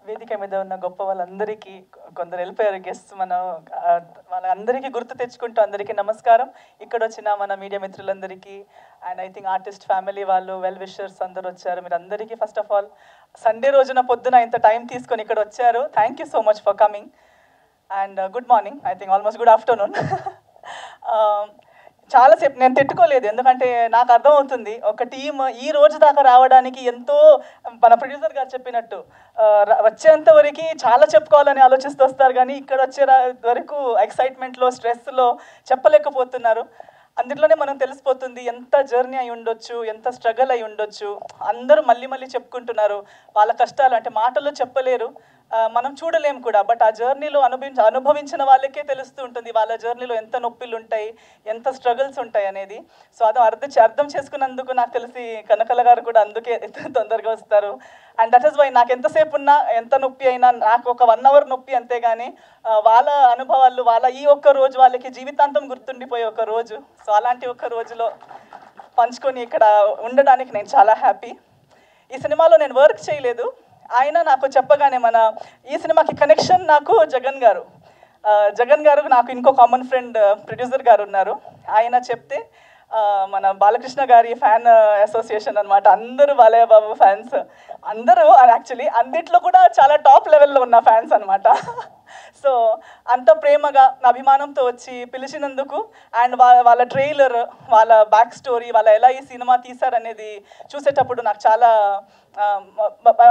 వేదిక మీద ఉన్న గొప్ప వాళ్ళందరికీ, కొందరు వెళ్ళిపోయారు గెస్ట్స్, మనం వాళ్ళందరికీ గుర్తు తెచ్చుకుంటూ అందరికీ నమస్కారం. ఇక్కడ వచ్చిన మన మీడియా మిత్రులందరికీ and I think artist family వాళ్ళు, వెల్ విషర్స్ అందరూ వచ్చారు. మీరు అందరికీ ఫస్ట్ ఆఫ్ ఆల్ సండే రోజున పొద్దున ఇంత టైం తీసుకొని ఇక్కడ వచ్చారు. Thank you so much for coming and good morning, I think almost good afternoon. చాలాసేపు నేను తిట్టుకోలేదు, ఎందుకంటే నాకు అర్థమవుతుంది ఒక టీమ్ ఈ రోజు దాకా రావడానికి ఎంతో, మన ప్రొడ్యూసర్ గారు చెప్పినట్టు వచ్చేంత వరకు చాలా చెప్పుకోవాలని ఆలోచిస్తూ వస్తారు, కానీ ఇక్కడ వచ్చే వరకు ఎక్సైట్మెంట్లో, స్ట్రెస్లో చెప్పలేకపోతున్నారు. అందులోనే మనం తెలిసిపోతుంది ఎంత జర్నీ అయి ఉండొచ్చు, ఎంత స్ట్రగల్ అయి ఉండొచ్చు. అందరూ మళ్ళీ మళ్ళీ చెప్పుకుంటున్నారు వాళ్ళ కష్టాలు, అంటే మాటల్లో చెప్పలేరు, మనం చూడలేము కూడా. బట్ ఆ జర్నీలో అనుభవించిన వాళ్ళకే తెలుస్తూ ఉంటుంది వాళ్ళ జర్నీలో ఎంత నొప్పిలు ఉంటాయి, ఎంత స్ట్రగుల్స్ ఉంటాయి అనేది. సో అది అర్థం చేసుకున్నందుకు నాకు తెలిసి కనకల గారు కూడా అందుకే తొందరగా వస్తారు. అండ్ దట్ ఈస్ వై నాకు ఎంతసేపు ఉన్నా, ఎంత నొప్పి అయినా, నాకు ఒక 1 hour నొప్పి అంతేగాని వాళ్ళ అనుభవాలు, వాళ్ళ ఈ ఒక్క రోజు వాళ్ళకి జీవితాంతం గుర్తుండిపోయే ఒక రోజు. సో అలాంటి ఒక రోజులో పంచుకొని ఇక్కడ ఉండడానికి నేను చాలా హ్యాపీ. ఈ సినిమాలో నేను వర్క్ చేయలేదు, ఆయన నాకు చెప్పగానే ఈ సినిమాకి కనెక్షన్ నాకు జగన్ గారు నాకు ఇంకో కామన్ ఫ్రెండ్ ప్రొడ్యూసర్ గారు ఉన్నారు. ఆయన చెప్తే మన బాలకృష్ణ గారి ఫ్యాన్ అసోసియేషన్ అనమాట, అందరూ బాలయ్య బాబు ఫ్యాన్స్, అందరూ యాక్చువల్లీ అన్నిట్లో కూడా చాలా టాప్ లెవెల్లో ఉన్న ఫ్యాన్స్ అనమాట. సో అంత ప్రేమగా అభిమానంతో వచ్చి పిలిచినందుకు అండ్ వాళ్ళ ట్రైలర్, వాళ్ళ బ్యాక్ స్టోరీ, వాళ్ళ ఎలా ఈ సినిమా తీశారనేది చూసేటప్పుడు నాకు చాలా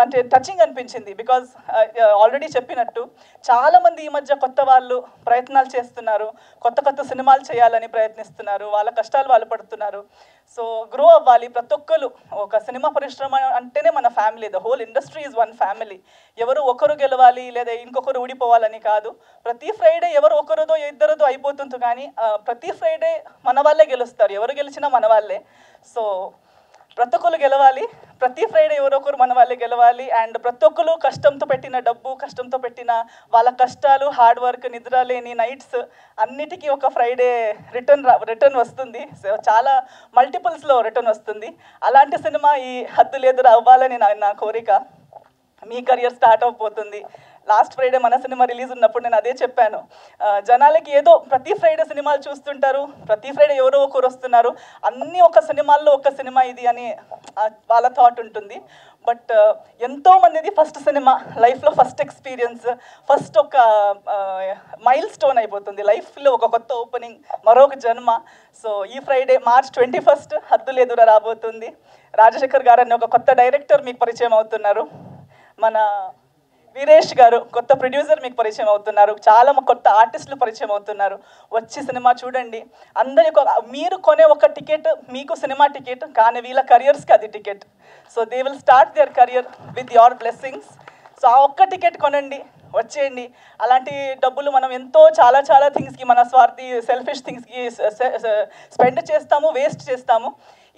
అంటే టచింగ్ అనిపించింది. బికాజ్ ఆల్రెడీ చెప్పినట్టు చాలామంది ఈ మధ్య కొత్త వాళ్ళు ప్రయత్నాలు చేస్తున్నారు, కొత్త సినిమాలు చేయాలని ప్రయత్నిస్తున్నారు, వాళ్ళ కష్టాలు వాళ్ళు పడుతున్నారు. సో గ్రో అవ్వాలి ప్రతి ఒక్కరు. ఒక సినిమా పరిశ్రమ అంటేనే మన family, the whole industry is one family. ఎవరు ఒకరు గెలవాలి లేదా ఇంకొకరు ఊడిపోవాలని కాదు. ప్రతి ఫ్రైడే ఎవరు ఒకరిదో ఇద్దరిదో అయిపోతుంది, కానీ ప్రతి ఫ్రైడే మన వాళ్ళే గెలుస్తారు, ఎవరు గెలిచినా మన వాళ్ళే. సో ప్రతి ఒక్కరు గెలవాలి, ప్రతి ఫ్రైడే ఎవరొకరు మన వాళ్ళే గెలవాలి. అండ్ ప్రతి ఒక్కరు కష్టంతో పెట్టిన డబ్బు, కష్టంతో పెట్టిన వాళ్ళ కష్టాలు, హార్డ్ వర్క్, నిద్ర లేని నైట్స్ అన్నిటికీ ఒక ఫ్రైడే రిటర్న్ వస్తుంది. సో చాలా మల్టిపుల్స్లో రిటర్న్ వస్తుంది. అలాంటి సినిమా ఈ హద్దు లేదురా అవ్వాలని నా కోరిక. మీ కెరియర్ స్టార్ట్ అయిపోతుంది. లాస్ట్ ఫ్రైడే మన సినిమా రిలీజ్ ఉన్నప్పుడు నేను అదే చెప్పాను, జనాలకి ఏదో ప్రతి ఫ్రైడే సినిమాలు చూస్తుంటారు, ప్రతి ఫ్రైడే ఎవరో ఒకరు వస్తున్నారు, అన్నీ ఒక సినిమాల్లో ఒక సినిమా ఇది అని వాళ్ళ థాట్ ఉంటుంది. బట్ ఎంతోమందిది ఫస్ట్ సినిమా, లైఫ్లో ఫస్ట్ ఎక్స్పీరియన్స్, ఫస్ట్ ఒక మైల్ స్టోన్ అయిపోతుంది లైఫ్లో, ఒక కొత్త ఓపెనింగ్, మరొక జన్మ. సో ఈ ఫ్రైడే March 21 హద్దు లేదురా రాబోతుంది. రాజశేఖర్ గారు అని ఒక కొత్త డైరెక్టర్ మీకు పరిచయం అవుతున్నారు, మన వీరేష్ గారు కొత్త ప్రొడ్యూసర్ మీకు పరిచయం అవుతున్నారు, చాలా కొత్త ఆర్టిస్టులు పరిచయం అవుతున్నారు. వచ్చి సినిమా చూడండి. అందరికీ మీరు కొనే ఒక టికెట్ మీకు సినిమా టికెట్, కానీ వీళ్ళ కెరియర్స్కి అది ticket. So they will start their career with your blessings. So ఆ ఒక్క టికెట్ కొనండి, వచ్చేయండి. అలాంటి డబ్బులు మనం ఎంతో చాలా థింగ్స్కి, మన స్వార్థి సెల్ఫిష్ థింగ్స్కి స్పెండ్ చేస్తాము, వేస్ట్ చేస్తాము.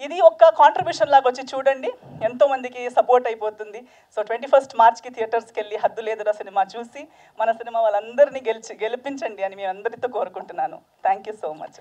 ఇది ఒక కాంట్రిబ్యూషన్ లాగా వచ్చి చూడండి, ఎంతోమందికి సపోర్ట్ అయిపోతుంది. సో 21 Marchకి థియేటర్స్కి వెళ్ళి హద్దు లేదురా సినిమా చూసి మన సినిమా వాళ్ళందరినీ గెలిపించండి అని మేము అందరితో కోరుకుంటున్నాను. Thank you so much.